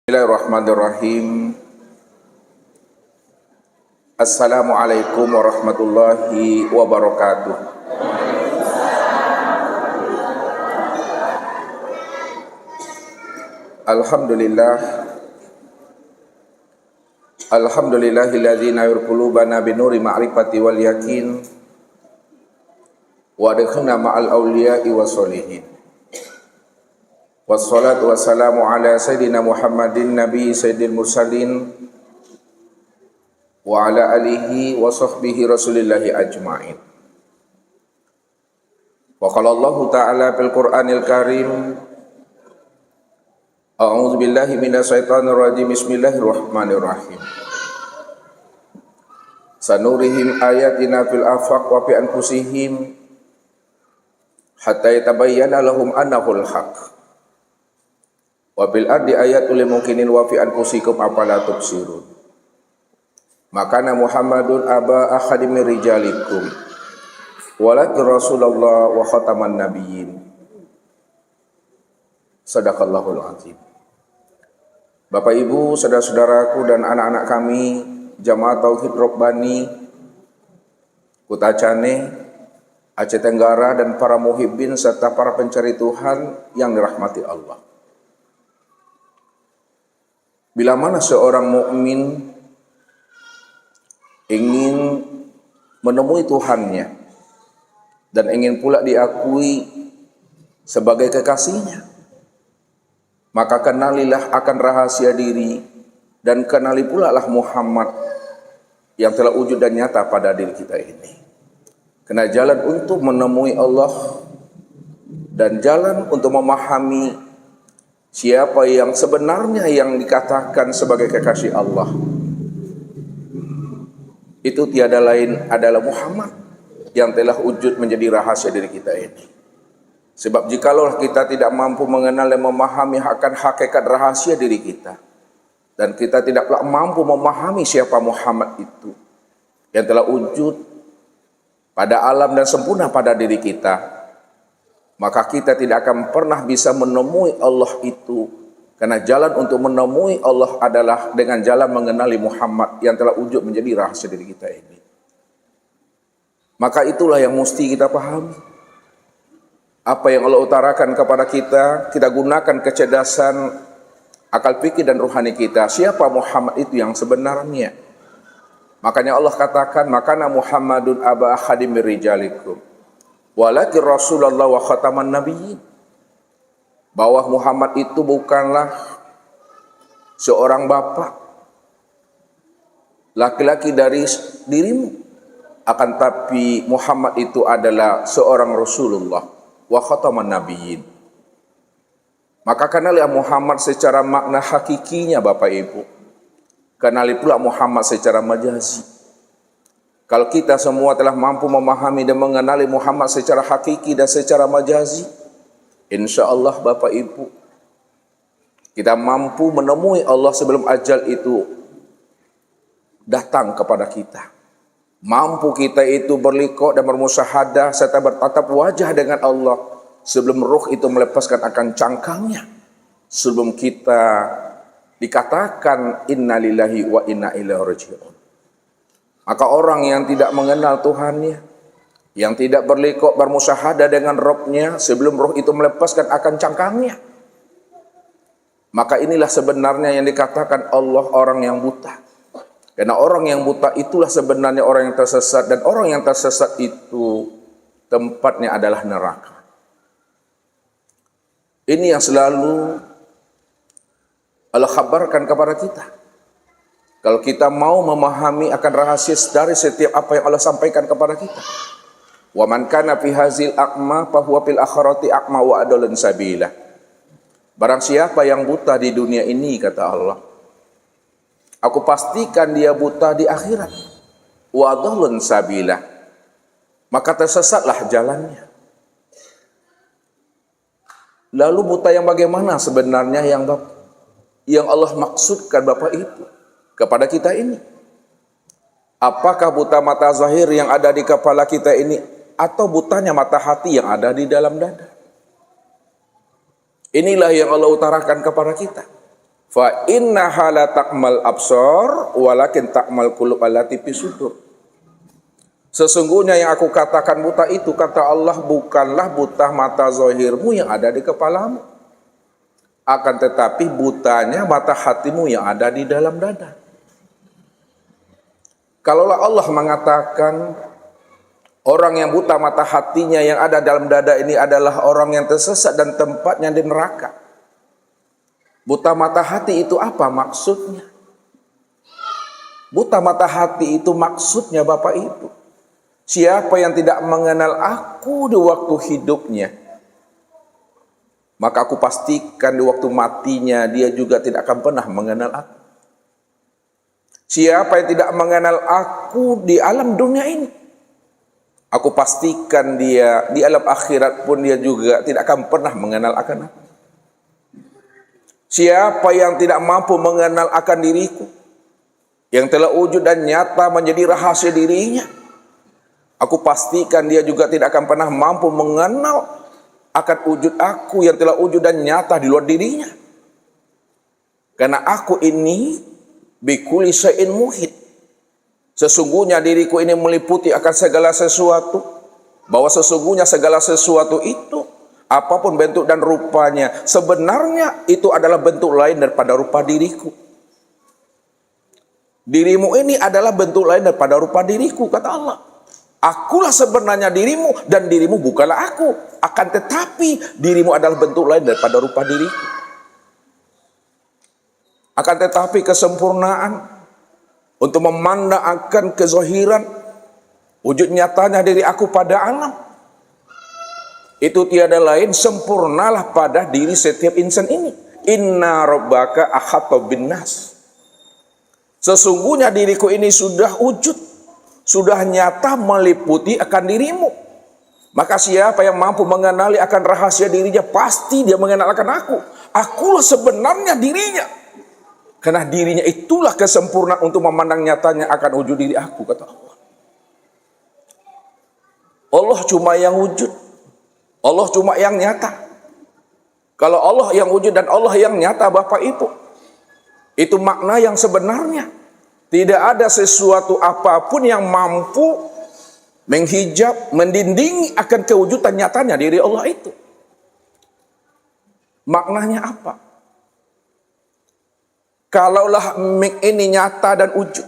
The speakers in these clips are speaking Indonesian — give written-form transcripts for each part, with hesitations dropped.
Bismillahirrahmanirrahim. Assalamualaikum warahmatullahi wabarakatuh. Alhamdulillahilladzi nawwir qulubana binuri ma'rifati wal yakin wa adkhilna ma'al awliya'i wassolihin. Wassalatu wassalamu ala sayyidina Muhammadin nabi sayyidil mursalin wa ala alihi wa sahbihi rasulillahi ajma'in. Wa qala Allahu ta'ala fil Qur'anil Karim, a'udzu billahi minasyaitonir rajim, bismillahirrahmanirrahim. Sanurihim ayatina fil afaq wa fi anfusihim hatta yatabayyana lahum annahul haqq. Wa bil ardi ayatul lil mukminin wa fi anfusikum afala tubsirun. Makana Muhammadun aba ahadim min rijalikum walakin Rasulullah wa khataman nabiyyin. Sadaqallahul azim. Bapak Ibu, saudara-saudaraku dan anak-anak kami Jamaah Tauhid Robbani Kuta Cane, Aceh Tenggara, dan para muhibbin serta para pencari Tuhan yang dirahmati Allah. Bila mana seorang mukmin ingin menemui Tuhannya dan ingin pula diakui sebagai kekasihnya, maka kenalilah akan rahasia diri dan kenali pula lah Muhammad yang telah wujud dan nyata pada diri kita ini. Karena jalan untuk menemui Allah dan jalan untuk memahami siapa yang sebenarnya yang dikatakan sebagai kekasih Allah, itu tiada lain adalah Muhammad yang telah wujud menjadi rahasia diri kita ini. Sebab jikalau kita tidak mampu mengenal dan memahami akan hakikat rahasia diri kita, dan kita tidak mampu memahami siapa Muhammad itu yang telah wujud pada alam dan sempurna pada diri kita, maka kita tidak akan pernah bisa menemui Allah itu. Karena jalan untuk menemui Allah adalah dengan jalan mengenali Muhammad yang telah wujud menjadi rahasia diri kita ini. Maka itulah yang mesti kita pahami. Apa yang Allah utarakan kepada kita, kita gunakan kecerdasan akal pikir dan rohani kita. Siapa Muhammad itu yang sebenarnya? Makanya Allah katakan, makana Muhammadun aba ahadim min rijalikum walakin Rasulullah wa khataman nabiyyin. Bahwa Muhammad itu bukanlah seorang bapak laki-laki dari dirimu, akan tapi Muhammad itu adalah seorang Rasulullah wa khataman nabiyyin. Maka kenalilah Muhammad secara makna hakikinya Bapak Ibu. Kenali pula Muhammad secara majazi. Kalau kita semua telah mampu memahami dan mengenali Muhammad secara hakiki dan secara majazi, insya Allah Bapak Ibu, kita mampu menemui Allah sebelum ajal itu datang kepada kita. Mampu kita itu berliqa dan bermusyahadah serta bertatap wajah dengan Allah sebelum ruh itu melepaskan akan cangkangnya. Sebelum kita dikatakan inna lillahi wa inna ilaihi raji'un. Maka orang yang tidak mengenal Tuhannya, yang tidak berliqa bermusyahadah dengan Rabb-nya sebelum roh itu melepaskan akan cangkangnya, maka inilah sebenarnya yang dikatakan Allah orang yang buta. Karena orang yang buta itulah sebenarnya orang yang tersesat, dan orang yang tersesat itu tempatnya adalah neraka. Ini yang selalu Allah kabarkan kepada kita. Kalau kita mau memahami akan rahasia dari setiap apa yang Allah sampaikan kepada kita. Wa man kana fi hazil aqma fa huwa fil akhirati aqma wa adalun sabila. Barang siapa yang buta di dunia ini, kata Allah, aku pastikan dia buta di akhirat. Wa adalun sabila. Maka tersesatlah jalannya. Lalu buta yang bagaimana sebenarnya yang Allah maksudkan Bapak Ibu kepada kita ini? Apakah buta mata zahir yang ada di kepala kita ini, atau butanya mata hati yang ada di dalam dada? Inilah yang Allah utarakan kepada kita. Fa innaha la ta'mal absar walakin ta'mal qulub allati fi sudur. Sesungguhnya yang aku katakan buta itu, kata Allah, bukanlah buta mata zahirmu yang ada di kepalamu, akan tetapi butanya mata hatimu yang ada di dalam dada. Kalaulah Allah mengatakan orang yang buta mata hatinya yang ada dalam dada ini adalah orang yang tersesat dan tempatnya di neraka, buta mata hati itu apa maksudnya? Buta mata hati itu maksudnya Bapak Ibu, siapa yang tidak mengenal aku di waktu hidupnya, maka aku pastikan di waktu matinya dia juga tidak akan pernah mengenal aku. Siapa yang tidak mengenal aku di alam dunia ini, aku pastikan dia di alam akhirat pun dia juga tidak akan pernah mengenal akan aku. Siapa yang tidak mampu mengenal akan diriku, yang telah wujud dan nyata menjadi rahasia dirinya, aku pastikan dia juga tidak akan pernah mampu mengenal akan wujud aku yang telah wujud dan nyata di luar dirinya. Karena aku ini bikulli syai'in muhit, sesungguhnya diriku ini meliputi akan segala sesuatu, bahwa sesungguhnya segala sesuatu itu apapun bentuk dan rupanya sebenarnya itu adalah bentuk lain daripada rupa diriku. Dirimu ini adalah bentuk lain daripada rupa diriku, kata Allah. Akulah sebenarnya dirimu dan dirimu bukanlah aku, akan tetapi dirimu adalah bentuk lain daripada rupa diriku. Akan tetapi kesempurnaan untuk memandang akan kezahiran wujud nyatanya diri aku pada alam, itu tiada lain sempurnalah pada diri setiap insan ini. Inna rabbaka ahata bin nas, sesungguhnya diriku ini sudah wujud, sudah nyata meliputi akan dirimu. Maka siapa yang mampu mengenali akan rahasia dirinya, pasti dia mengenal akan aku. Akulah sebenarnya dirinya, karena dirinya itulah kesempurnaan untuk memandang nyatanya akan wujud diri aku, kata Allah. Allah cuma yang wujud, Allah cuma yang nyata. Kalau Allah yang wujud dan Allah yang nyata Bapak Ibu, itu makna yang sebenarnya. Tidak ada sesuatu apapun yang mampu menghijab, mendindingi akan kewujudan nyatanya diri Allah itu. Maknanya apa? Kalaulah mik ini nyata dan wujud,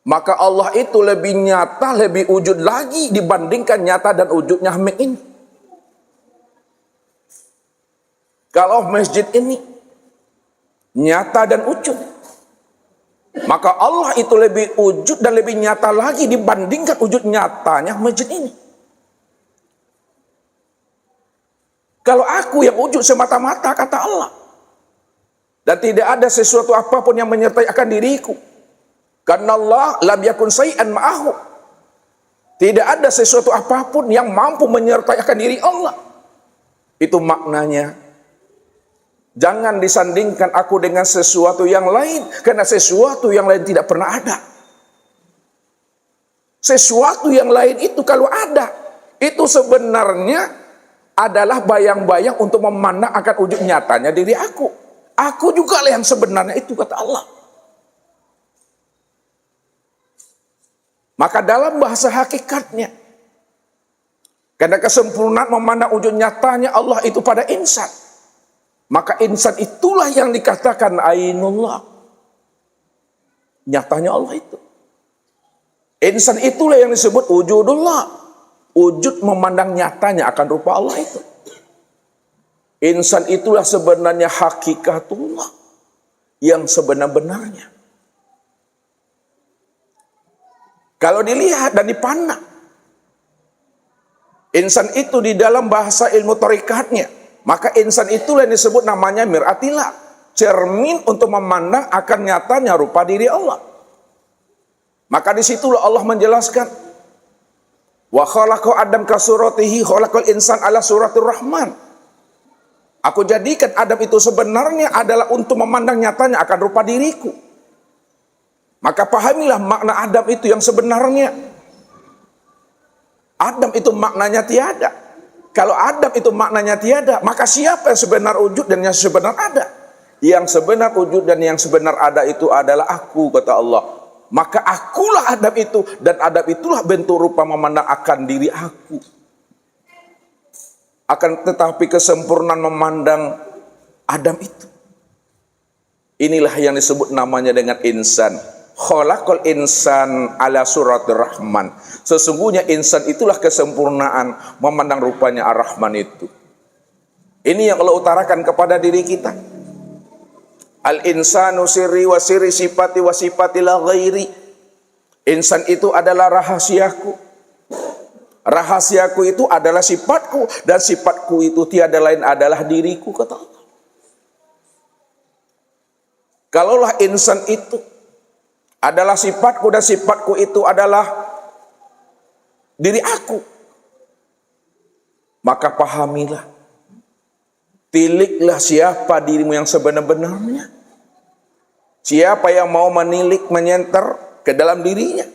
maka Allah itu lebih nyata, lebih wujud lagi dibandingkan nyata dan wujudnya mik ini. Kalau masjid ini nyata dan wujud, maka Allah itu lebih wujud dan lebih nyata lagi dibandingkan wujud nyatanya masjid ini. Kalau aku yang wujud semata-mata, kata Allah, dan tidak ada sesuatu apapun yang menyertai akan diriku, karena Allah lam yakun syai'an ma'ahu, tidak ada sesuatu apapun yang mampu menyertai akan diri Allah. Itu maknanya, jangan disandingkan aku dengan sesuatu yang lain, karena sesuatu yang lain tidak pernah ada. Sesuatu yang lain itu kalau ada, itu sebenarnya adalah bayang-bayang untuk memandang akan wujud nyatanya diri aku. Aku juga lah yang sebenarnya itu, kata Allah. Maka dalam bahasa hakikatnya, karena kesempurnaan memandang wujud nyatanya Allah itu pada insan, maka insan itulah yang dikatakan ainullah, nyatanya Allah itu. Insan itulah yang disebut wujudullah, wujud memandang nyatanya akan rupa Allah itu. Insan itulah sebenarnya hakikatullah yang sebenar-benarnya. Kalau dilihat dan dipandang, insan itu di dalam bahasa ilmu tarikatnya, maka insan itulah yang disebut namanya mir'atillah, cermin untuk memandang akan nyatanya rupa diri Allah. Maka disitulah Allah menjelaskan, wa khalaqa Adam ka suratihi khalaqal insan ala suratir rahman. Aku jadikan Adam itu sebenarnya adalah untuk memandang nyatanya akan rupa diriku. Maka pahamilah makna Adam itu yang sebenarnya. Adam itu maknanya tiada. Kalau Adam itu maknanya tiada, maka siapa yang sebenar wujud dan yang sebenar ada? Yang sebenar wujud dan yang sebenar ada itu adalah aku, kata Allah. Maka akulah Adam itu, dan Adam itulah bentuk rupa memandang akan diri aku. Akan tetapi kesempurnaan memandang Adam itu, inilah yang disebut namanya dengan insan. Khalaqal insan ala suratir rahman. Sesungguhnya insan itulah kesempurnaan memandang rupanya ar-Rahman itu. Ini yang Allah utarakan kepada diri kita. Al-insanu sirri wa sirri sifati wa sifati la ghairi. Insan itu adalah rahasiaku. Rahasiaku itu adalah sifatku, dan sifatku itu tiada lain adalah diriku, kata Allah. Kalaulah insan itu adalah sifatku dan sifatku itu adalah diri aku, maka pahamilah, tiliklah siapa dirimu yang sebenar-benarnya. Siapa yang mau menilik, menyenter ke dalam dirinya,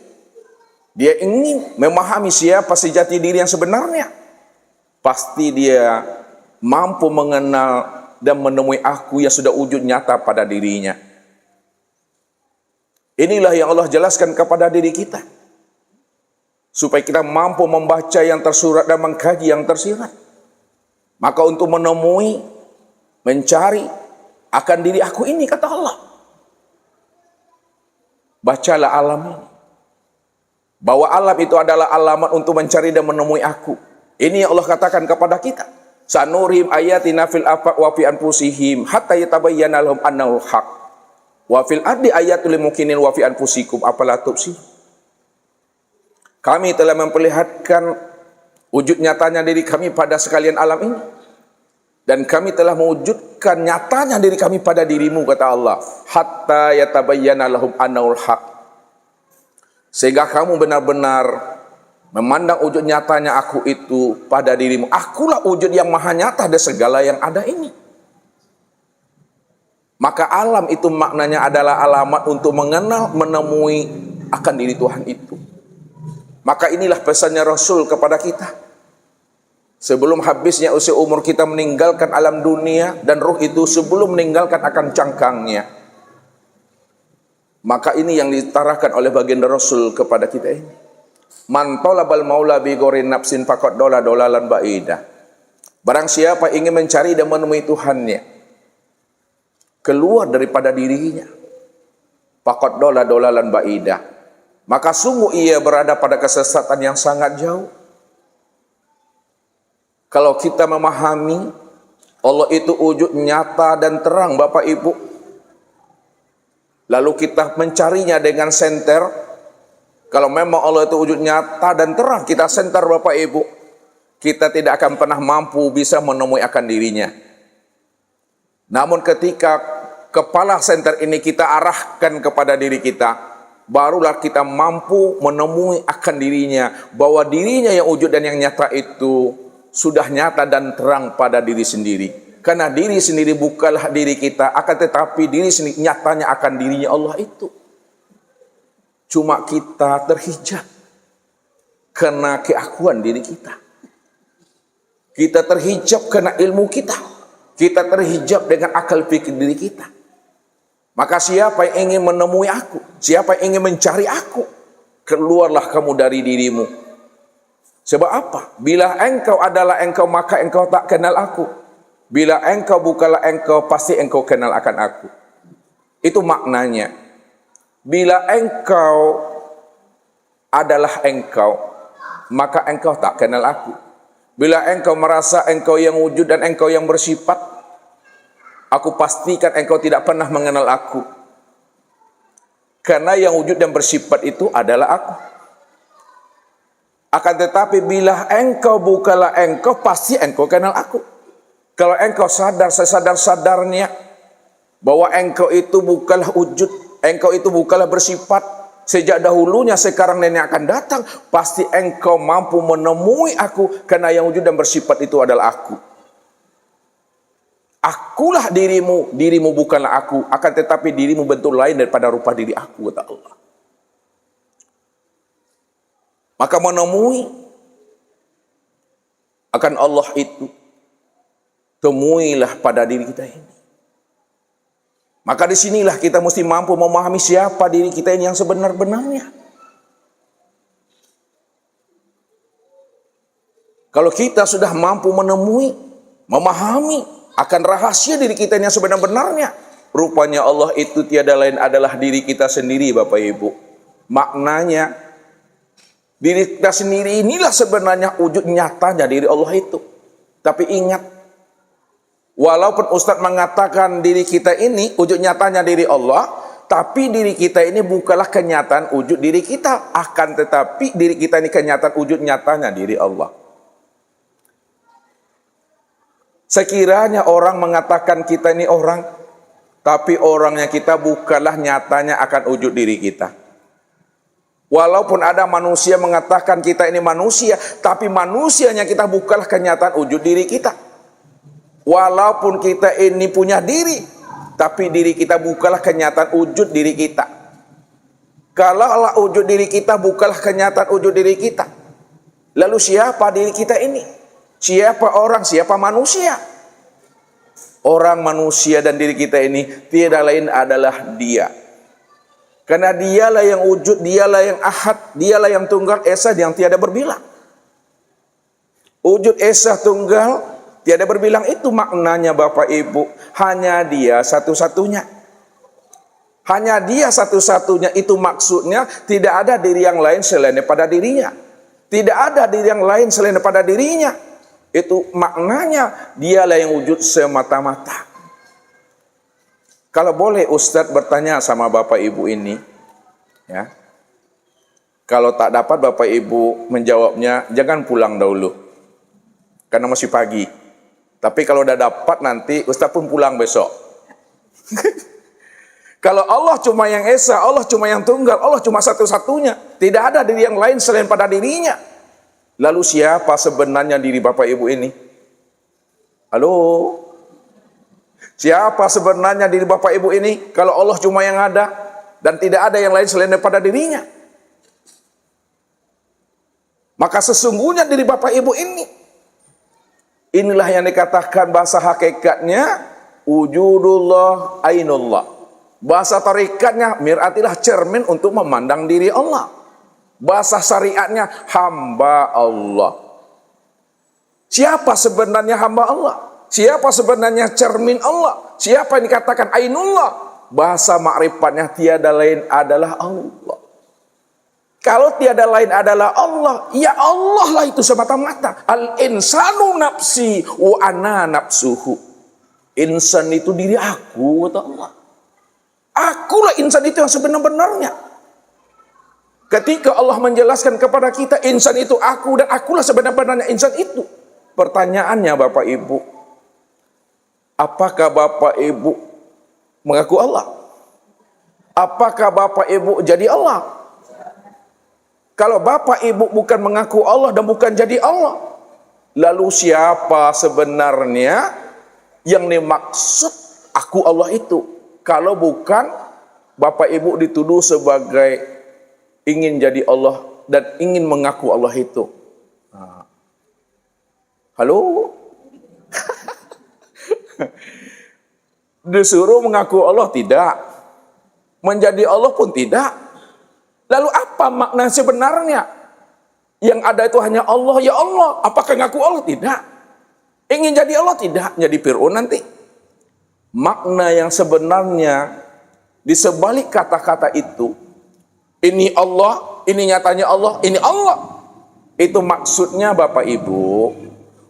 dia ingin memahami siapa sejati diri yang sebenarnya, pasti dia mampu mengenal dan menemui aku yang sudah wujud nyata pada dirinya. Inilah yang Allah jelaskan kepada diri kita, supaya kita mampu membaca yang tersurat dan mengkaji yang tersirat. Maka untuk menemui, mencari akan diri aku ini, kata Allah, bacalah alam ini, bahwa alam itu adalah alamat untuk mencari dan menemui aku. Ini yang Allah katakan kepada kita. Sanurihim ayatina fil afaq wa fi anfusihim hatta yatabayyana lahum annahu haq. Wa fil ardi ayatul lil mukminin wa fi anfusikum afala tubsirun. Kami telah memperlihatkan wujud nyatanya diri kami pada sekalian alam ini, dan kami telah mewujudkan nyatanya diri kami pada dirimu, kata Allah, hatta yatabayyana lahum annahu haq, sehingga kamu benar-benar memandang wujud nyatanya aku itu pada dirimu. Akulah wujud yang maha nyata dari segala yang ada ini. Maka alam itu maknanya adalah alamat untuk mengenal, menemui akan diri Tuhan itu. Maka inilah pesannya Rasul kepada kita. Sebelum habisnya usia umur kita meninggalkan alam dunia, dan ruh itu sebelum meninggalkan akan cangkangnya. Maka ini yang ditarakan oleh baginda Rasul kepada kita ini. Man talabal maula bi ghairi nafsin faqad dolalan baidah. Barang siapa ingin mencari dan menemui Tuhannya keluar daripada dirinya, faqad dolalan baidah, maka sungguh ia berada pada kesesatan yang sangat jauh. Kalau kita memahami Allah itu wujud nyata dan terang, Bapak Ibu, lalu kita mencarinya dengan senter. Kalau memang Allah itu wujud nyata dan terang, kita senter, Bapak Ibu, kita tidak akan pernah mampu bisa menemui akan dirinya. Namun ketika kepala senter ini kita arahkan kepada diri kita, barulah kita mampu menemui akan dirinya, bahwa dirinya yang wujud dan yang nyata itu sudah nyata dan terang pada diri sendiri. Karena diri sendiri bukanlah diri kita, akan tetapi diri sendiri nyatanya akan dirinya Allah itu. Cuma kita terhijab karena keakuan diri kita. Kita terhijab karena ilmu kita. Kita terhijab dengan akal pikir diri kita. Maka siapa yang ingin menemui aku, siapa yang ingin mencari aku, keluarlah kamu dari dirimu. Sebab apa? Bila engkau adalah engkau, maka engkau tak kenal aku. Bila engkau bukanlah engkau, pasti engkau kenal akan aku. Itu maknanya. Bila engkau adalah engkau, maka engkau tak kenal aku. Bila engkau merasa engkau yang wujud dan engkau yang bersifat, aku pastikan engkau tidak pernah mengenal aku. Karena yang wujud dan bersifat itu adalah aku. Akan tetapi bila engkau bukanlah engkau, pasti engkau kenal aku. Kalau engkau sadar sesadar-sadarnya bahwa engkau itu bukanlah wujud, engkau itu bukanlah bersifat, sejak dahulunya, sekarang, dan yang akan datang, pasti engkau mampu menemui aku, karena yang wujud dan bersifat itu adalah aku. Akulah dirimu, dirimu bukanlah aku, akan tetapi dirimu bentuk lain daripada rupa diri aku, kata Allah. Maka menemui akan Allah itu, temuilah pada diri kita ini. Maka disinilah kita mesti mampu memahami siapa diri kita ini yang sebenar-benarnya. Kalau kita sudah mampu menemui, memahami akan rahasia diri kita yang sebenar-benarnya, rupanya Allah itu tiada lain adalah diri kita sendiri, Bapak Ibu. Maknanya, diri kita sendiri inilah sebenarnya wujud nyatanya diri Allah itu. Tapi ingat, walaupun Ustadz mengatakan diri kita ini wujud nyatanya diri Allah, tapi diri kita ini bukanlah kenyataan wujud diri kita. Akan tetapi diri kita ini kenyataan wujud nyatanya diri Allah. Sekiranya orang mengatakan kita ini orang, tapi orangnya kita bukanlah nyatanya akan wujud diri kita. Walaupun ada manusia mengatakan kita ini manusia, tapi manusianya kita bukanlah kenyataan wujud diri kita. Walaupun kita ini punya diri, tapi diri kita bukanlah kenyataan wujud diri kita. Kalau wujud diri kita bukanlah kenyataan wujud diri kita, lalu siapa diri kita ini? Siapa orang, siapa manusia? Orang, manusia dan diri kita ini tiada lain adalah Dia. Karena Dialah yang wujud, Dialah yang ahad, Dialah yang tunggal esa yang tiada berbilang. Wujud esa tunggal tiada berbilang itu maknanya Bapak Ibu, hanya Dia satu-satunya. Hanya Dia satu-satunya, itu maksudnya tidak ada diri yang lain selain daripada dirinya. Tidak ada diri yang lain selain daripada dirinya. Itu maknanya Dialah yang wujud semata-mata. Kalau boleh Ustadz bertanya sama Bapak Ibu ini, ya. Kalau tak dapat Bapak Ibu menjawabnya, jangan pulang dahulu, karena masih pagi. Tapi kalau udah dapat nanti Ustadz pun pulang besok. Kalau Allah cuma yang esa, Allah cuma yang tunggal, Allah cuma satu-satunya, tidak ada diri yang lain selain pada dirinya. Lalu siapa sebenarnya diri Bapak Ibu ini? Halo? Siapa sebenarnya diri Bapak Ibu ini? Kalau Allah cuma yang ada dan tidak ada yang lain selain daripada dirinya. Maka sesungguhnya diri Bapak Ibu ini, inilah yang dikatakan bahasa hakikatnya wujudullah ainullah. Bahasa tarikatnya miratilah cermin untuk memandang diri Allah. Bahasa syariatnya hamba Allah. Siapa sebenarnya hamba Allah? Siapa sebenarnya cermin Allah? Siapa yang dikatakan ainullah? Bahasa ma'rifatnya tiada lain adalah Allah. Kalau tiada lain adalah Allah, ya Allah lah itu semata-mata. Al-insanu nafsi wa ana nafsuhu. Insan itu diri aku, kata Allah. Akulah insan itu yang sebenar-benarnya. Ketika Allah menjelaskan kepada kita insan itu aku dan akulah sebenarnya insan itu. Pertanyaannya Bapak Ibu, apakah Bapak Ibu mengaku Allah? Apakah Bapak Ibu jadi Allah? Kalau Bapak Ibu bukan mengaku Allah dan bukan jadi Allah, lalu siapa sebenarnya yang dimaksud aku Allah itu? Kalau bukan Bapak Ibu dituduh sebagai ingin jadi Allah dan ingin mengaku Allah itu. Halo? Disuruh mengaku Allah tidak. Menjadi Allah pun tidak. Lalu apa makna sebenarnya? Yang ada itu hanya Allah, ya Allah. Apakah ngaku Allah? Tidak. Ingin jadi Allah? Tidak. Jadi Fir'aun nanti. Makna yang sebenarnya di sebalik kata-kata itu, ini Allah, ini nyatanya Allah, ini Allah. Itu maksudnya Bapak Ibu,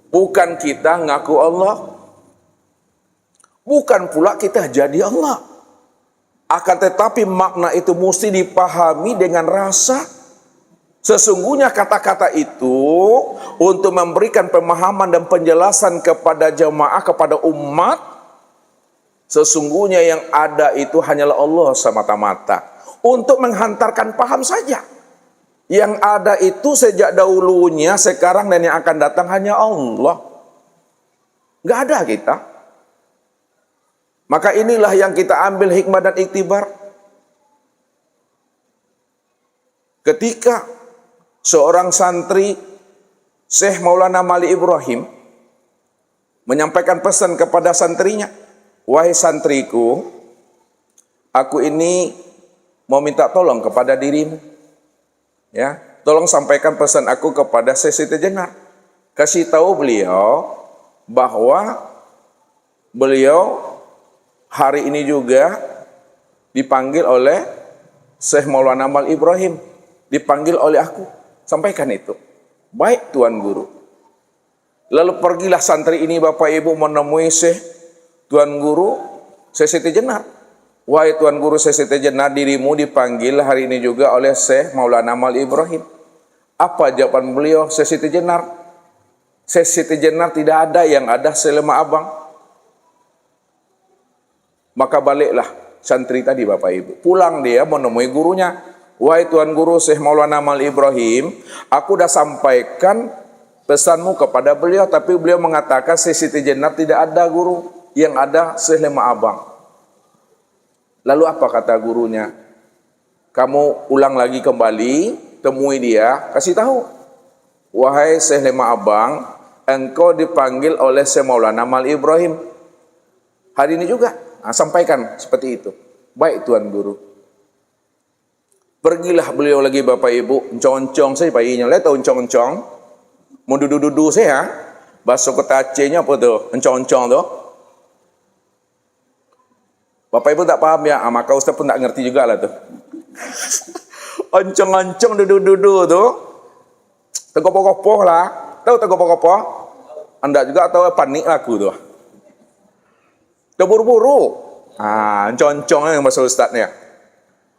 bukan kita ngaku Allah, bukan pula kita jadi Allah. Akan tetapi makna itu mesti dipahami dengan rasa. Sesungguhnya kata-kata itu untuk memberikan pemahaman dan penjelasan kepada jamaah, kepada umat. Sesungguhnya yang ada itu hanyalah Allah semata-mata. Untuk menghantarkan paham saja. Yang ada itu sejak dahulunya, sekarang dan yang akan datang hanya Allah. Nggak ada kita. Maka inilah yang kita ambil hikmah dan iktibar. Ketika seorang santri Syekh Maulana Mali Ibrahim menyampaikan pesan kepada santrinya, wahai santriku, aku ini mau minta tolong kepada dirimu. Ya, tolong sampaikan pesan aku kepada Syekh Siti Jenar. Kasih tahu beliau bahwa beliau hari ini juga dipanggil oleh Syekh Maulana Amal Ibrahim, dipanggil oleh aku. Sampaikan itu. Baik Tuan Guru. Lalu pergilah santri ini Bapak Ibu menemui Syekh Tuan Guru Syekh Siti Jenar. Wahai Tuan Guru Syekh Siti Jenar, dirimu dipanggil hari ini juga oleh Syekh Maulana Amal Ibrahim. Apa jawaban beliau Syekh Siti Jenar? Syekh Siti Jenar tidak ada, yang ada selema abang. Maka baliklah santri tadi Bapak Ibu. Pulang dia menemui gurunya. Wahai Tuan Guru Syekh Maulana Amal Ibrahim, aku dah sampaikan pesanmu kepada beliau, tapi beliau mengatakan Syekh Siti Jenar tidak ada guru, yang ada Syekh Lema Abang. Lalu apa kata gurunya? Kamu ulang lagi kembali, temui dia, kasih tahu. Wahai Syekh Lema Abang, engkau dipanggil oleh Syekh Maulana Amal Ibrahim hari ini juga. Nah, sampaikan seperti itu. Baik Tuan Guru. Pergilah beliau lagi Bapak Ibu, encong-encong saya bayinya, lihat tahu encong-encong, mau dudu-dudu saya, bahasa kota Acehnya apa tuh, encong-encong tuh. Bapak Ibu tak paham ya, maka Ustaz pun tak ngerti juga lah tuh. Encong-encong dudu-dudu tuh, tegopoh-gopoh lah, tahu tegopoh-gopoh? Anda juga tahu panik laku tuh. Terburu-buru, encong-encong yang bahasa Ustaznya.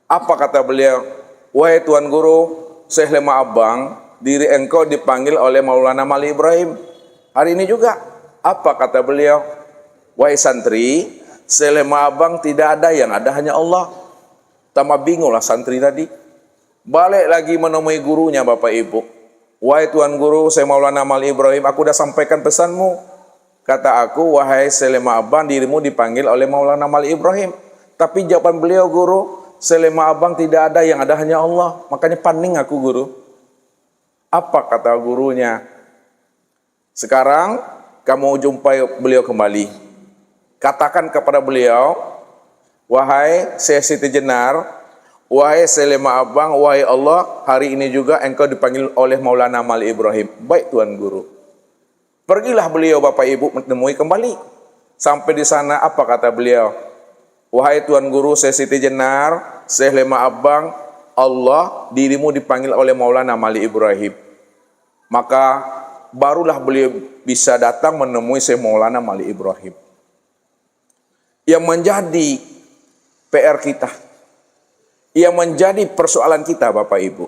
Apa kata beliau? Wahai Tuan Guru Syekh Lema Abang, diri engkau dipanggil oleh Maulana Amal Ibrahim hari ini juga. Apa kata beliau? Wahai santri, Syekh Lema Abang tidak ada, yang ada hanya Allah. Tambah bingunglah santri tadi. Balik lagi menemui gurunya Bapak Ibu. Wahai Tuan Guru Syekh Maulana Amal Ibrahim, aku dah sampaikan pesanmu. Kata aku, wahai Syekh Lema Abang, dirimu dipanggil oleh Maulana Amal Ibrahim. Tapi jawaban beliau, Guru, Selema Abang tidak ada, yang ada hanya Allah. Makanya paning aku Guru. Apa kata gurunya? Sekarang kamu jumpai beliau kembali. Katakan kepada beliau, wahai Syekh Siti Jenar, wahai Selema Abang, wahai Allah, hari ini juga engkau dipanggil oleh Maulana Amal Ibrahim. Baik Tuan Guru. Pergilah beliau Bapak Ibu menemui kembali. Sampai di sana apa kata beliau? Wahai Tuan Guru Syekh Siti Jenar, Syekh Lema Abang, Allah, dirimu dipanggil oleh Maulana Amal Ibrahim. Maka barulah beliau bisa datang menemui Syekh Maulana Amal Ibrahim. Yang menjadi PR kita, yang menjadi persoalan kita Bapak Ibu.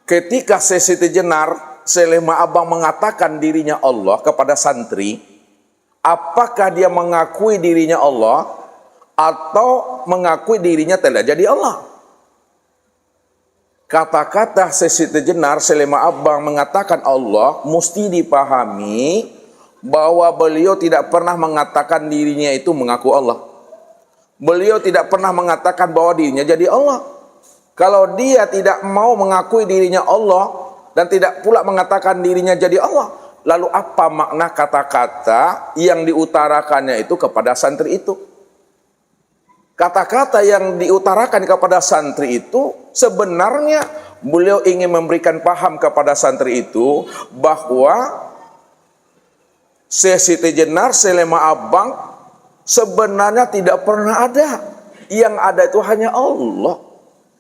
Ketika Syekh Siti Jenar, Syekh Lema Abang mengatakan dirinya Allah kepada santri, apakah dia mengakui dirinya Allah atau mengakui dirinya telah jadi Allah? Kata-kata Syekh Siti Jenar, Syekh Lema Abang mengatakan Allah, mesti dipahami bahwa beliau tidak pernah mengatakan dirinya itu mengaku Allah. Beliau tidak pernah mengatakan bahwa dirinya jadi Allah. Kalau dia tidak mau mengakui dirinya Allah dan tidak pula mengatakan dirinya jadi Allah, lalu apa makna kata-kata yang diutarakannya itu kepada santri itu? Kata-kata yang diutarakan kepada santri itu sebenarnya beliau ingin memberikan paham kepada santri itu bahwa Syekh Siti Jenar, Syekh Lema Abang sebenarnya tidak pernah ada. Yang ada itu hanya Allah.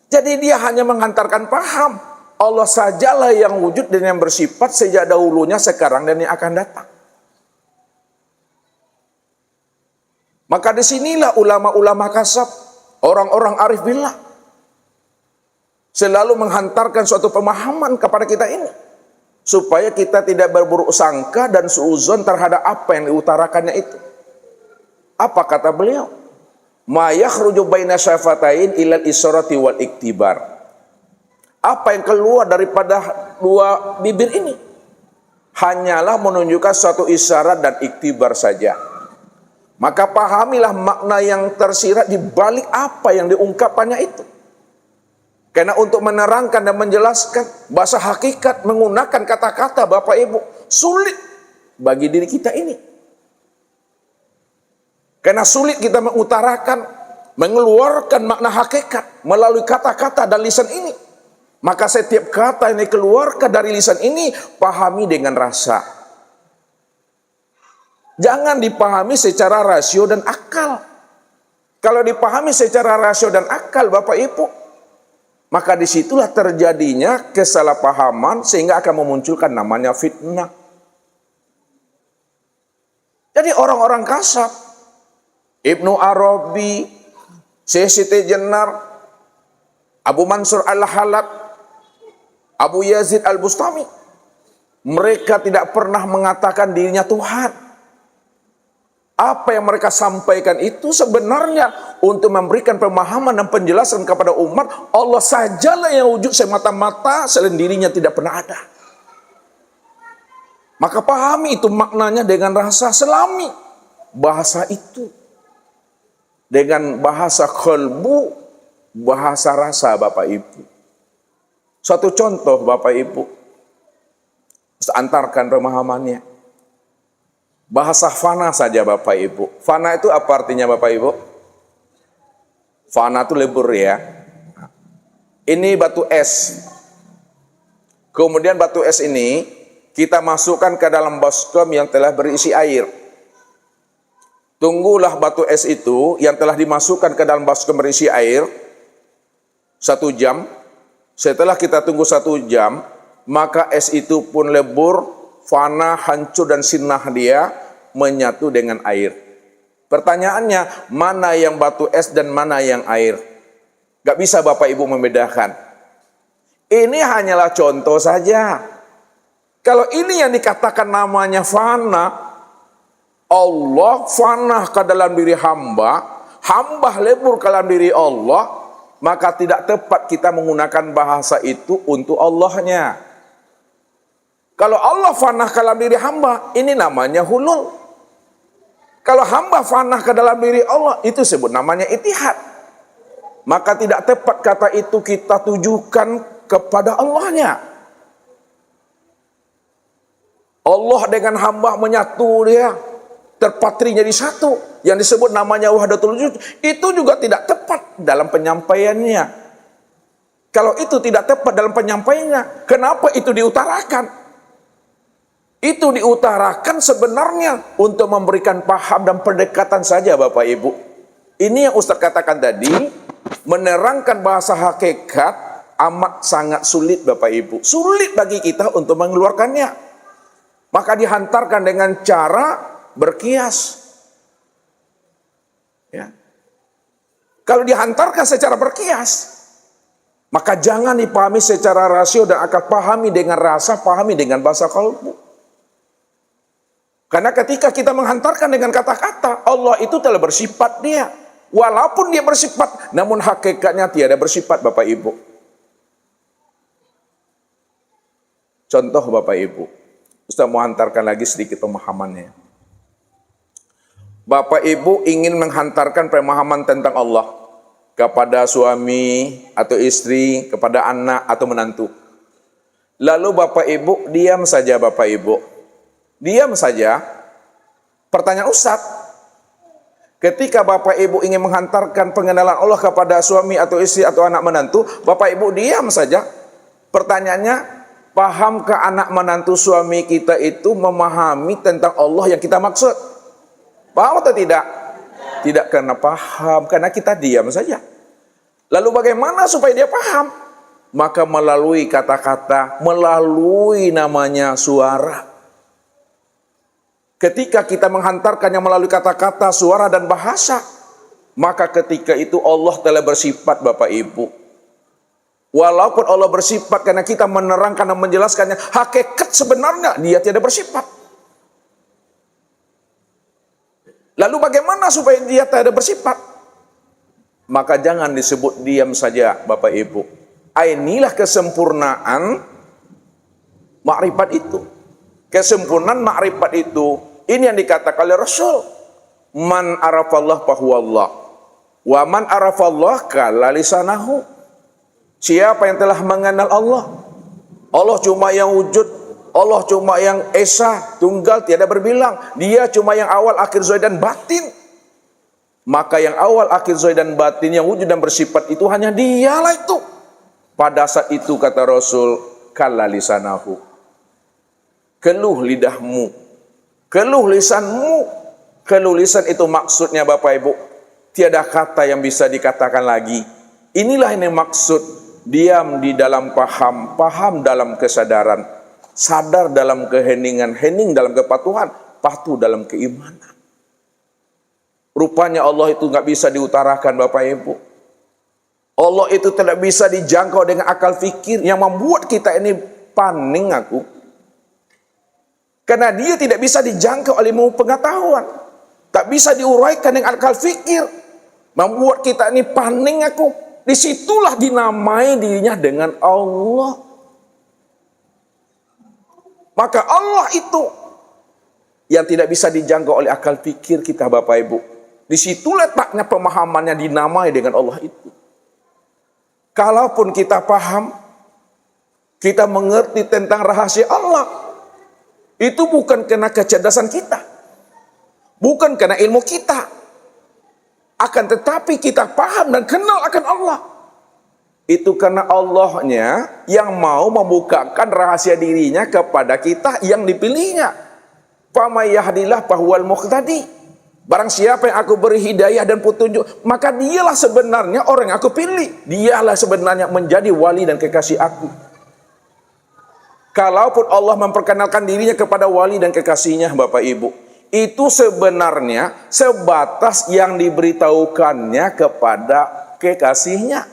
Jadi dia hanya menghantarkan paham. Allah sajalah yang wujud dan yang bersifat sejak dahulunya, sekarang dan yang akan datang. Maka disinilah ulama-ulama kasab, orang-orang arif billah, selalu menghantarkan suatu pemahaman kepada kita ini, supaya kita tidak berburuk sangka dan suuzon terhadap apa yang diutarakannya itu. Apa kata beliau? Ma yakhruju baina syafatain ilal isyrati wal iktibar. Apa yang keluar daripada dua bibir ini hanyalah menunjukkan suatu isyarat dan iktibar saja. Maka pahamilah makna yang tersirat di balik apa yang diungkapkannya itu. Karena untuk menerangkan dan menjelaskan bahasa hakikat menggunakan kata-kata Bapak Ibu sulit bagi diri kita ini. Karena sulit kita mengutarakan, mengeluarkan makna hakikat melalui kata-kata dan lisan ini. Maka setiap kata yang dikeluarkan dari lisan ini, pahami dengan rasa. Jangan dipahami secara rasio dan akal. Kalau dipahami secara rasio dan akal, Bapak Ibu, maka disitulah terjadinya kesalahpahaman sehingga akan memunculkan namanya fitnah. Jadi orang-orang kasar, Ibnu Arabi, Syekh Siti Jenar, Abu Mansur Al-Halad, Abu Yazid Al-Bustami, mereka tidak pernah mengatakan dirinya Tuhan. Apa yang mereka sampaikan itu sebenarnya untuk memberikan pemahaman dan penjelasan kepada umat, Allah sajalah yang wujud semata-mata, selain dirinya tidak pernah ada. Maka pahami itu maknanya dengan rasa selami. Bahasa itu dengan bahasa kalbu, bahasa rasa, Bapak Ibu. Suatu contoh, Bapak Ibu, saya antarkan pemahamannya. Bahasa fana saja, Bapak Ibu. Fana itu apa artinya, Bapak Ibu? Fana itu lebur ya. Ini batu es. Kemudian batu es ini kita masukkan ke dalam baskom yang telah berisi air. Tunggulah batu es itu yang telah dimasukkan ke dalam baskom berisi air 1 jam. Setelah kita tunggu 1 jam, maka es itu pun lebur, fana, hancur dan sinah dia menyatu dengan air. Pertanyaannya, mana yang batu es dan mana yang air? Gak bisa Bapak Ibu membedakan. Ini hanyalah contoh saja. Kalau ini yang dikatakan namanya fana, Allah fana ke dalam diri hamba, hamba lebur ke dalam diri Allah, maka tidak tepat kita menggunakan bahasa itu untuk Allahnya. Kalau Allah fana ke dalam diri hamba, ini namanya hulul. Kalau hamba fana ke dalam diri Allah, itu sebut namanya itihad. Maka tidak tepat kata itu kita tujukan kepada Allahnya. Allah dengan hamba menyatu dia, terpatri jadi satu, yang disebut namanya wahdatul wujud. Itu juga tidak tepat dalam penyampaiannya. Kalau itu tidak tepat dalam penyampaiannya, kenapa itu diutarakan? Itu diutarakan sebenarnya untuk memberikan paham dan pendekatan saja, Bapak Ibu. Ini yang Ustaz katakan tadi, menerangkan bahasa hakikat amat sangat sulit, Bapak Ibu. Sulit bagi kita untuk mengeluarkannya. Maka dihantarkan dengan cara berkias. Ya. Kalau dihantarkan secara berkias, maka jangan dipahami secara rasio dan akal, pahami dengan rasa, pahami dengan bahasa kalbu. Karena ketika kita menghantarkan dengan kata-kata, Allah itu telah bersifat dia. Walaupun dia bersifat, namun hakikatnya tiada bersifat, Bapak Ibu. Contoh, Bapak Ibu. Ustaz mau hantarkan lagi sedikit pemahamannya. Bapak Ibu ingin menghantarkan pemahaman tentang Allah kepada suami atau istri, kepada anak atau menantu. Lalu Bapak Ibu diam saja, Bapak Ibu. Diam saja. Pertanyaan Ustaz, ketika Bapak Ibu ingin menghantarkan pengenalan Allah kepada suami atau istri atau anak menantu, Bapak Ibu diam saja. Pertanyaannya, pahamkah anak menantu suami kita itu memahami tentang Allah yang kita maksud? Paham atau tidak? Tidak karena paham, karena kita diam saja. Lalu bagaimana supaya dia paham? Maka melalui kata-kata, melalui namanya suara. Ketika kita menghantarkannya melalui kata-kata, suara dan bahasa, maka ketika itu Allah telah bersifat, Bapak Ibu. Walaupun Allah bersifat, karena kita menerangkan dan menjelaskannya, hakikat sebenarnya dia tidak bersifat. Lalu bagaimana supaya dia tidak bersifat? Maka jangan disebut diam saja, Bapak Ibu. Inilah kesempurnaan makrifat itu. Kesempurnaan makrifat itu, ini yang dikatakan oleh Rasul. Man arafallah fahuwallah. Wa man arafallah kala lisanahu. Siapa yang telah mengenal Allah? Allah cuma yang wujud, Allah cuma yang esa, tunggal, tiada berbilang. Dia cuma yang awal, akhir, zahir dan batin. Maka yang awal, akhir, zahir dan batin, yang wujud dan bersifat itu hanya dialah itu. Pada saat itu kata Rasul, kalla lisanahu, keluh lidahmu, keluh lisanmu. Keluh lisan itu maksudnya Bapak Ibu, tiada kata yang bisa dikatakan lagi. Inilah ini maksud diam di dalam paham, paham dalam kesadaran, sadar dalam keheningan, hening dalam kepatuhan, patuh dalam keimanan. Rupanya Allah itu nggak bisa diutarakan Bapak Ibu. Allah itu tidak bisa dijangkau dengan akal fikir yang membuat kita ini paning aku. Karena dia tidak bisa dijangkau oleh ilmu pengetahuan. Tak bisa diuraikan dengan akal fikir. Membuat kita ini paning aku. Disitulah dinamai dirinya dengan Allah. Maka Allah itu yang tidak bisa dijangkau oleh akal fikir kita Bapak Ibu. Di situ letaknya pemahamannya dinamai dengan Allah itu. Kalaupun kita paham, kita mengerti tentang rahasia Allah, itu bukan karena kecerdasan kita, bukan karena ilmu kita, akan tetapi kita paham dan kenal akan Allah. Itu karena Allahnya yang mau membukakan rahasia dirinya kepada kita yang dipilihnya. Faman yahdillah fahuwal muhtadi. Barang siapa yang aku beri hidayah dan petunjuk, maka dialah sebenarnya orang yang aku pilih. Dialah sebenarnya menjadi wali dan kekasih aku. Kalaupun Allah memperkenalkan dirinya kepada wali dan kekasihnya Bapak Ibu, itu sebenarnya sebatas yang diberitahukannya kepada kekasihnya.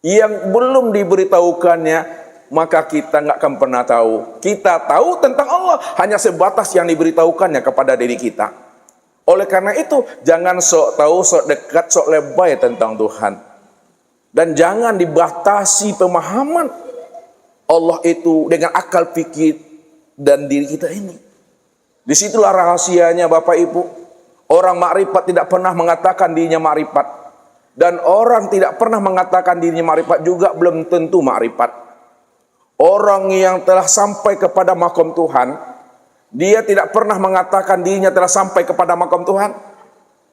Yang belum diberitahukannya, maka kita nggak akan pernah tahu. Kita tahu tentang Allah hanya sebatas yang diberitahukannya kepada diri kita. Oleh karena itu, jangan sok tahu, sok dekat, sok lebay tentang Tuhan. Dan jangan dibatasi pemahaman Allah itu dengan akal fikir dan diri kita ini. Disitulah rahasianya Bapak Ibu. Orang makrifat tidak pernah mengatakan dirinya makrifat. Dan orang tidak pernah mengatakan dirinya makrifat juga belum tentu makrifat. Orang yang telah sampai kepada makom Tuhan, dia tidak pernah mengatakan dirinya telah sampai kepada makom Tuhan.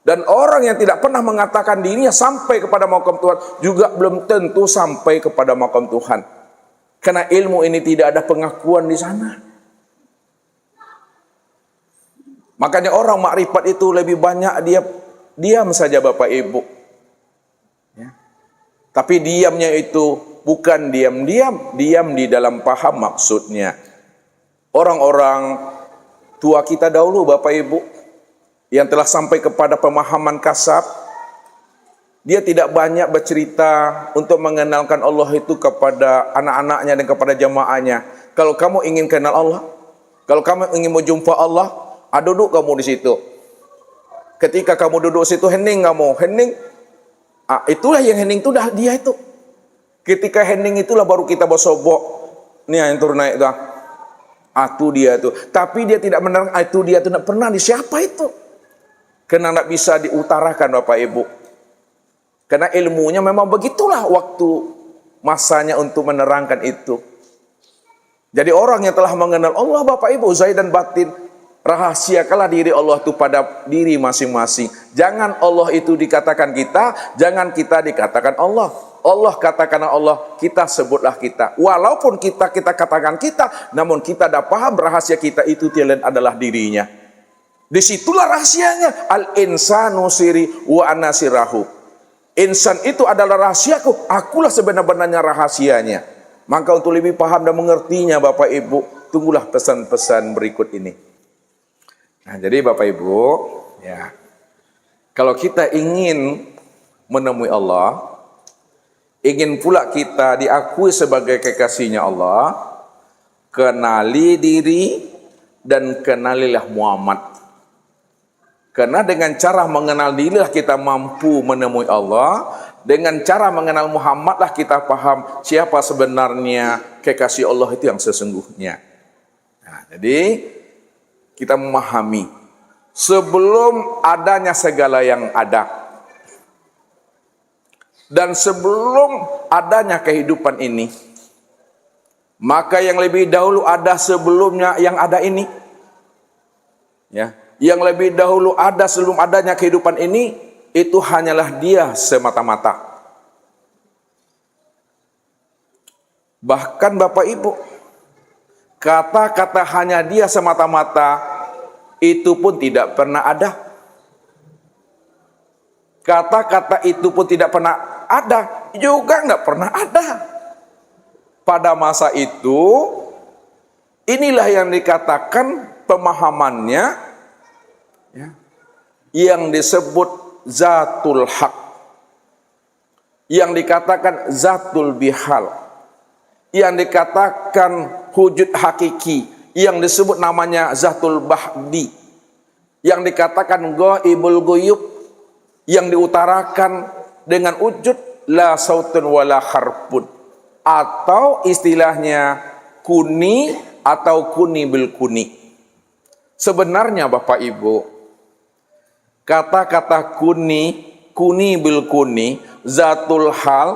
Dan orang yang tidak pernah mengatakan dirinya sampai kepada makom Tuhan juga belum tentu sampai kepada makom Tuhan. Karena ilmu ini tidak ada pengakuan di sana. Makanya orang makrifat itu lebih banyak dia diam saja Bapak Ibu. Ya. Tapi diamnya itu bukan diam-diam, diam di dalam paham maksudnya. Orang-orang tua kita dahulu Bapak Ibu yang telah sampai kepada pemahaman kasab, dia tidak banyak bercerita untuk mengenalkan Allah itu kepada anak-anaknya dan kepada jamaahnya. Kalau kamu ingin kenal Allah, kalau kamu ingin menjumpa Allah, duduk kamu di situ. Ketika kamu duduk situ, hening kamu, hening. Itulah yang hening itu dah dia itu. Ketika hening itulah baru kita bersobok. Nih yang turun naik dah. Itu dia itu. Tapi dia tidak menerang itu dia itu tidak pernah di siapa itu. Karena tidak bisa diutarakan Bapak Ibu. Karena ilmunya memang begitulah waktu masanya untuk menerangkan itu. Jadi orang yang telah mengenal Allah Bapak Ibu, zahir dan batin, rahasiakanlah diri Allah itu pada diri masing-masing. Jangan Allah itu dikatakan kita, jangan kita dikatakan Allah. Allah katakan Allah, kita sebutlah kita. Walaupun kita katakan kita, namun kita dah paham rahasia kita itu tiada adalah dirinya. Disitulah rahasianya. Al-insanu siri wa ana sirahu. Insan itu adalah rahasiaku, akulah sebenar-benarnya rahasianya. Maka untuk lebih paham dan mengertinya Bapak Ibu, tunggulah pesan-pesan berikut ini. Nah, jadi Bapak Ibu, ya, kalau kita ingin menemui Allah, ingin pula kita diakui sebagai kekasihnya Allah, kenali diri dan kenalilah Muhammad. Karena dengan cara mengenal dirilah kita mampu menemui Allah. Dengan cara mengenal Muhammad lah kita paham siapa sebenarnya kekasih Allah itu yang sesungguhnya. Nah, jadi kita memahami sebelum adanya segala yang ada dan sebelum adanya kehidupan ini, maka yang lebih dahulu ada sebelumnya yang ada ini. Ya, yang lebih dahulu ada sebelum adanya kehidupan ini itu hanyalah dia semata-mata. Bahkan Bapak Ibu, kata-kata hanya dia semata-mata itu pun tidak pernah ada. Kata-kata itu pun tidak pernah ada, juga nggak pernah ada. Pada masa itu, inilah yang dikatakan pemahamannya, ya, yang disebut zatul haq, yang dikatakan zatul bihal, yang dikatakan wujud hakiki, yang disebut namanya zatul bahdi, yang dikatakan ghaibul ghuyub, yang diutarakan dengan wujud la sautun wala harpun, atau istilahnya kuni atau kuni bil kuni. Sebenarnya Bapak Ibu, kata-kata kuni bil kuni, zatul hal,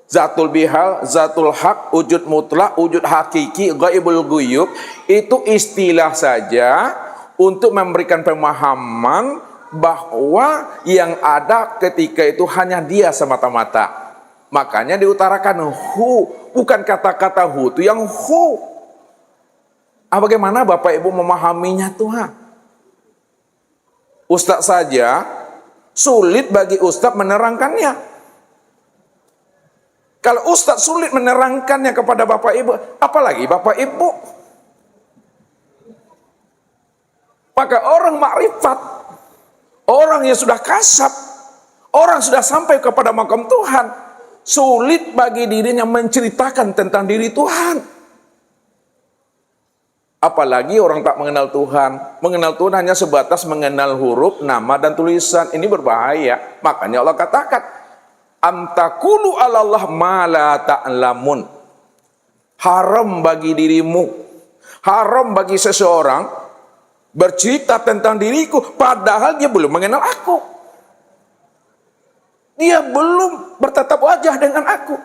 zatul bihal, zatul haq, wujud mutlak, wujud hakiki, ghaibul ghuyub, itu istilah saja untuk memberikan pemahaman bahwa yang ada ketika itu hanya dia semata-mata. Makanya diutarakan hu, bukan kata-kata hu itu yang hu. Bagaimana Bapak Ibu memahaminya Tuhan? Ustaz saja sulit bagi Ustaz menerangkannya. Kalau Ustaz sulit menerangkannya kepada Bapak Ibu, apalagi Bapak Ibu. Maka orang makrifat, orang yang sudah kasab, orang sudah sampai kepada makam Tuhan, sulit bagi dirinya menceritakan tentang diri Tuhan. Apalagi orang tak mengenal Tuhan. Mengenal Tuhan hanya sebatas mengenal huruf, nama, dan tulisan. Ini berbahaya. Makanya Allah katakan, amtakulu alallah ma la ta'lamun. Haram bagi dirimu, haram bagi seseorang bercerita tentang diriku, padahal dia belum mengenal aku. Dia belum bertatap wajah dengan aku.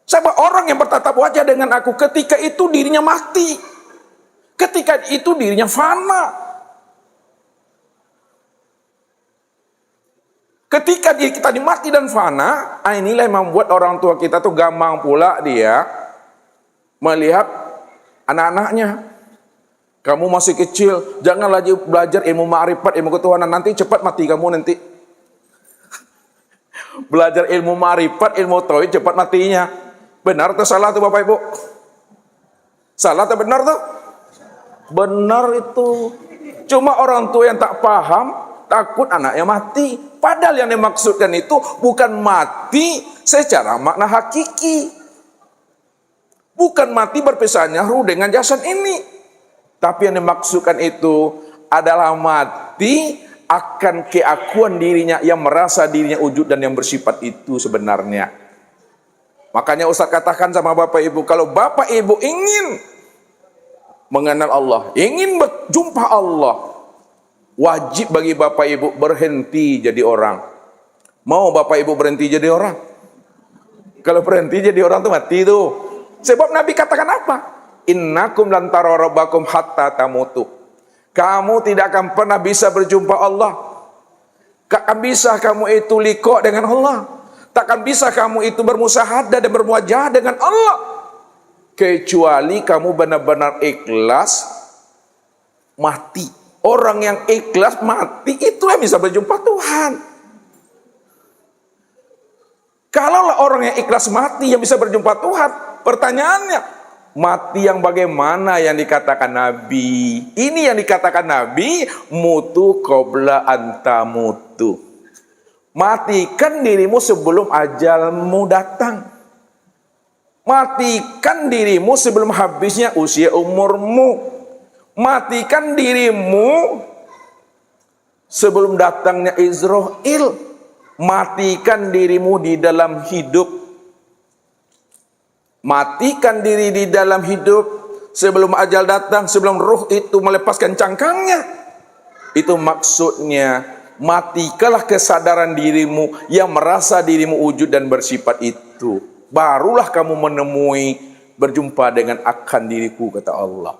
Sebab orang yang bertatap wajah dengan aku, ketika itu dirinya mati. Ketika itu dirinya fana. Ketika kita mati dan fana, inilah yang membuat orang tua kita tuh gampang pula dia melihat anak-anaknya. Kamu masih kecil, jangan lagi belajar ilmu ma'rifat, ilmu ketuhanan, nanti cepat mati kamu nanti. Belajar ilmu ma'rifat, ilmu tauhid, cepat matinya. Benar atau salah tuh Bapak Ibu? Salah atau benar tuh? Benar itu. Cuma orang tua yang tak paham, takut anaknya mati. Padahal yang dimaksudkan itu bukan mati secara makna hakiki. Bukan mati berpisahnya ruh dengan jasad ini. Tapi yang dimaksudkan itu adalah mati akan keakuan dirinya, yang merasa dirinya wujud dan yang bersifat itu sebenarnya. Makanya Ustaz katakan sama Bapak Ibu, kalau Bapak Ibu ingin mengenal Allah, ingin berjumpa Allah, wajib bagi Bapak Ibu berhenti jadi orang. Mau Bapak Ibu berhenti jadi orang? Kalau berhenti jadi orang tuh mati tuh. Sebab Nabi katakan apa? Innakum lan tara rabbakum hatta tamutu. Kamu tidak akan pernah bisa berjumpa Allah. Takkan bisa kamu itu liqa dengan Allah. Takkan bisa kamu itu bermusahadah dan bermuajah dengan Allah, kecuali kamu benar-benar ikhlas mati. Orang yang ikhlas mati itu yang bisa berjumpa Tuhan. Kalaulah orang yang ikhlas mati yang bisa berjumpa Tuhan, pertanyaannya, mati yang bagaimana yang dikatakan Nabi? Ini yang dikatakan Nabi, mutu qabla anta mutu. Matikan dirimu sebelum ajalmu datang. Matikan dirimu sebelum habisnya usia umurmu. Matikan dirimu sebelum datangnya Israel. Matikan dirimu di dalam hidup. Matikan diri di dalam hidup sebelum ajal datang, sebelum ruh itu melepaskan cangkangnya. Itu maksudnya, matikalah kesadaran dirimu yang merasa dirimu wujud dan bersifat itu. Barulah kamu menemui berjumpa dengan akan diriku, kata Allah.